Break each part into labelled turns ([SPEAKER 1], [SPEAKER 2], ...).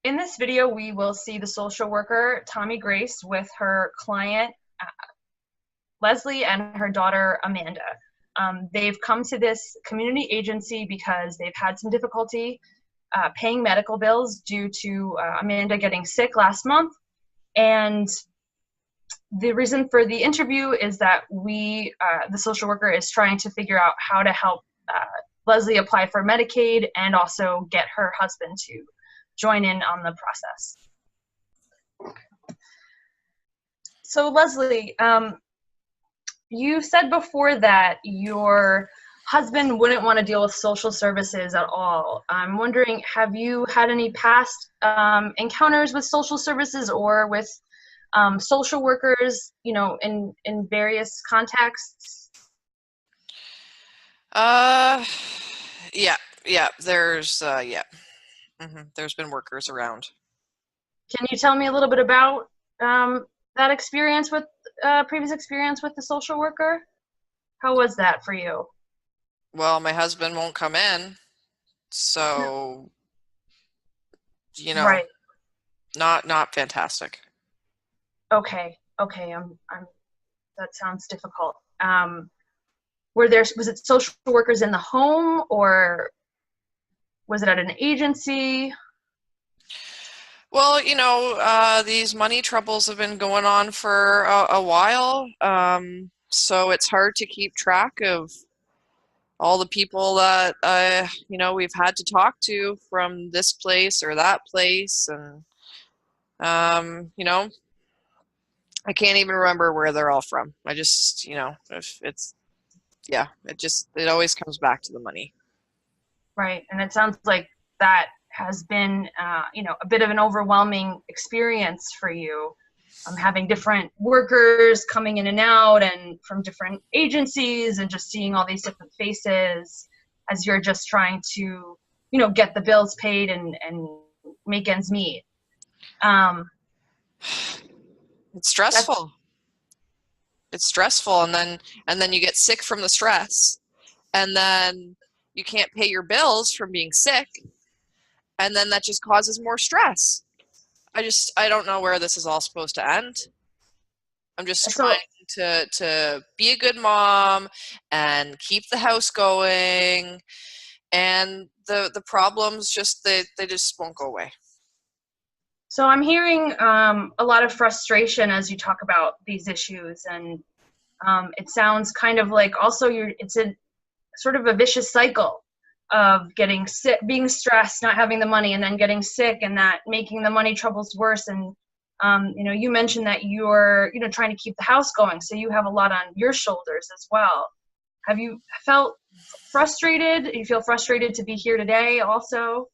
[SPEAKER 1] In this video, we will see the social worker, Tommy Grace, with her client, Leslie, and her daughter, Amanda. They've come to this community agency because they've had some difficulty paying medical bills due to Amanda getting sick last month. And the reason for the interview is that the social worker is trying to figure out how to help Leslie apply for Medicaid and also get her husband to join in on the process. So Leslie, you said before that your husband wouldn't want to deal with social services at all. I'm wondering, have you had any past encounters with social services or with social workers, you know, in various contexts?
[SPEAKER 2] Yeah, there's been workers around.
[SPEAKER 1] Can you tell me a little bit about that experience with previous experience with the social worker? How was that for you?
[SPEAKER 2] Well, my husband won't come in, so you know,
[SPEAKER 1] Right.
[SPEAKER 2] not fantastic.
[SPEAKER 1] Okay. That sounds difficult. Was it social workers in the home, or was it at an agency?
[SPEAKER 2] Well, these money troubles have been going on for a while, so it's hard to keep track of all the people that we've had to talk to from this place or that place, and I can't even remember where they're all from. I just, if it's, yeah, it always comes back to the money.
[SPEAKER 1] Right, and it sounds like that has been, a bit of an overwhelming experience for you, having different workers coming in and out and from different agencies and just seeing all these different faces as you're just trying to, get the bills paid and make ends meet.
[SPEAKER 2] It's stressful. It's stressful, and then you get sick from the stress, and then you can't pay your bills from being sick, and then that just causes more stress. I don't know where this is all supposed to end. I'm just trying to be a good mom and keep the house going, and the problems they just won't go away.
[SPEAKER 1] So I'm hearing a lot of frustration as you talk about these issues, and it sounds kind of like also it's a sort of a vicious cycle of getting sick, being stressed, not having the money, and then getting sick, and that making the money troubles worse. And you mentioned that you're trying to keep the house going, so you have a lot on your shoulders as well. Have you felt frustrated? Do you feel frustrated to be here today also?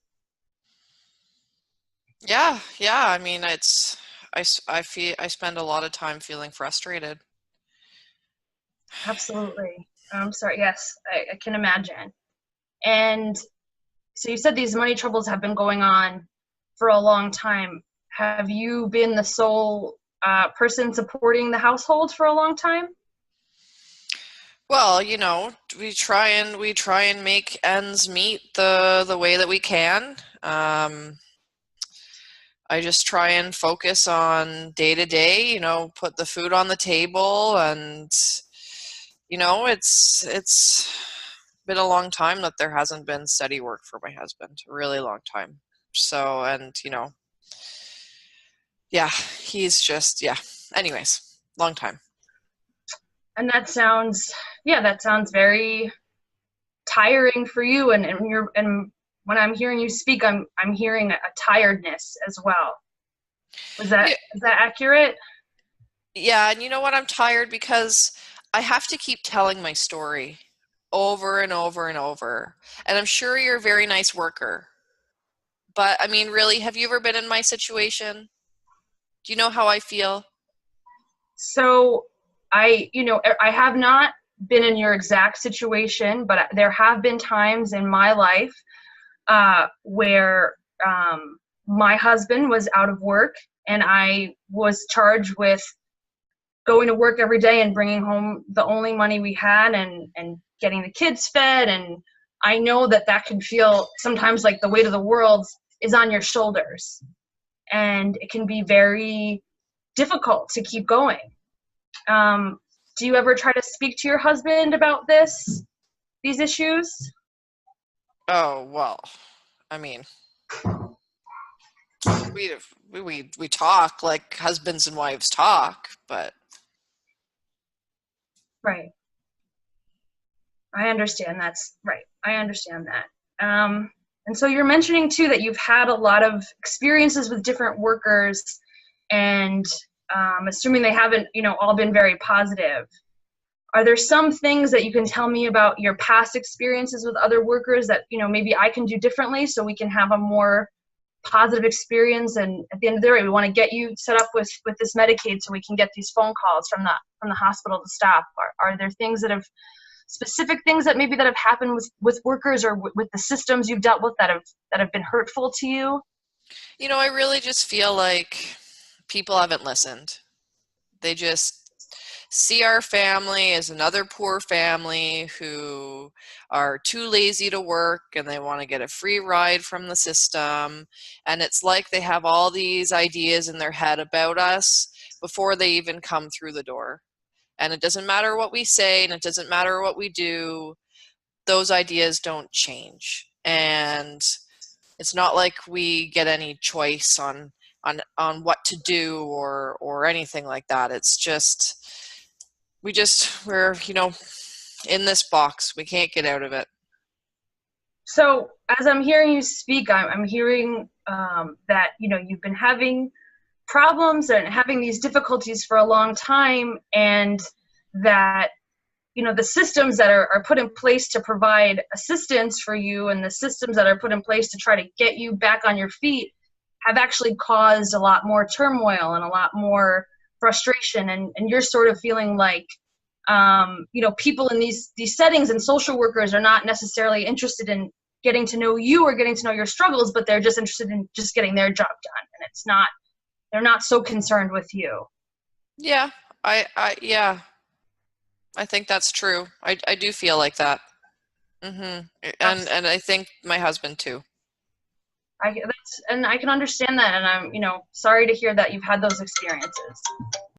[SPEAKER 2] Yeah. I mean, I spend a lot of time feeling frustrated.
[SPEAKER 1] Absolutely. I'm sorry. Yes, I can imagine. And so you said these money troubles have been going on for a long time. Have you been the sole person supporting the household for a long time?
[SPEAKER 2] Well, we try and make ends meet the way that we can. I just try and focus on day to day, put the food on the table, and it's been a long time that there hasn't been steady work for my husband, a really long time. So, and yeah, he's just, yeah. Anyways, long time.
[SPEAKER 1] And that sounds very tiring for you. And when I'm hearing you speak, I'm hearing a tiredness as well. Is that accurate?
[SPEAKER 2] Yeah, and you know what? I'm tired because I have to keep telling my story over and over and over. And I'm sure you're a very nice worker. But I mean, really, have you ever been in my situation? Do you know how I feel?
[SPEAKER 1] So I have not been in your exact situation, but there have been times in my life where my husband was out of work and I was charged with going to work every day and bringing home the only money we had and getting the kids fed. And I know that can feel sometimes like the weight of the world is on your shoulders. and it can be very difficult to keep going. Do you ever try to speak to your husband about these issues?
[SPEAKER 2] Oh, well, I mean, we talk like husbands and wives talk, but
[SPEAKER 1] Right. I understand. That's right. I understand that. And so you're mentioning too that you've had a lot of experiences with different workers, and assuming they haven't, all been very positive. Are there some things that you can tell me about your past experiences with other workers that, maybe I can do differently so we can have a more positive experience? And at the end of the day, we want to get you set up with this Medicaid so we can get these phone calls from the hospital to stop. Are there things that have specific things that maybe that have happened with workers or with the systems you've dealt with that have been hurtful to you?
[SPEAKER 2] I really just feel like people haven't listened. They just see our family as another poor family who are too lazy to work and they want to get a free ride from the system. And it's like they have all these ideas in their head about us before they even come through the door. And it doesn't matter what we say and it doesn't matter what we do, those ideas don't change. And it's not like we get any choice on what to do or anything like that. It's just we're in this box. We can't get out of it.
[SPEAKER 1] So as I'm hearing you speak, I'm hearing that you've been having problems and having these difficulties for a long time, and that the systems that are put in place to provide assistance for you and the systems that are put in place to try to get you back on your feet have actually caused a lot more turmoil and a lot more frustration, and you're sort of feeling like people in these settings and social workers are not necessarily interested in getting to know you or getting to know your struggles, but they're just interested in just getting their job done, and they're not so concerned with you.
[SPEAKER 2] Yeah, yeah, I think that's true. I do feel like that. And I think my husband too.
[SPEAKER 1] And I can understand that, and I'm sorry to hear that you've had those experiences.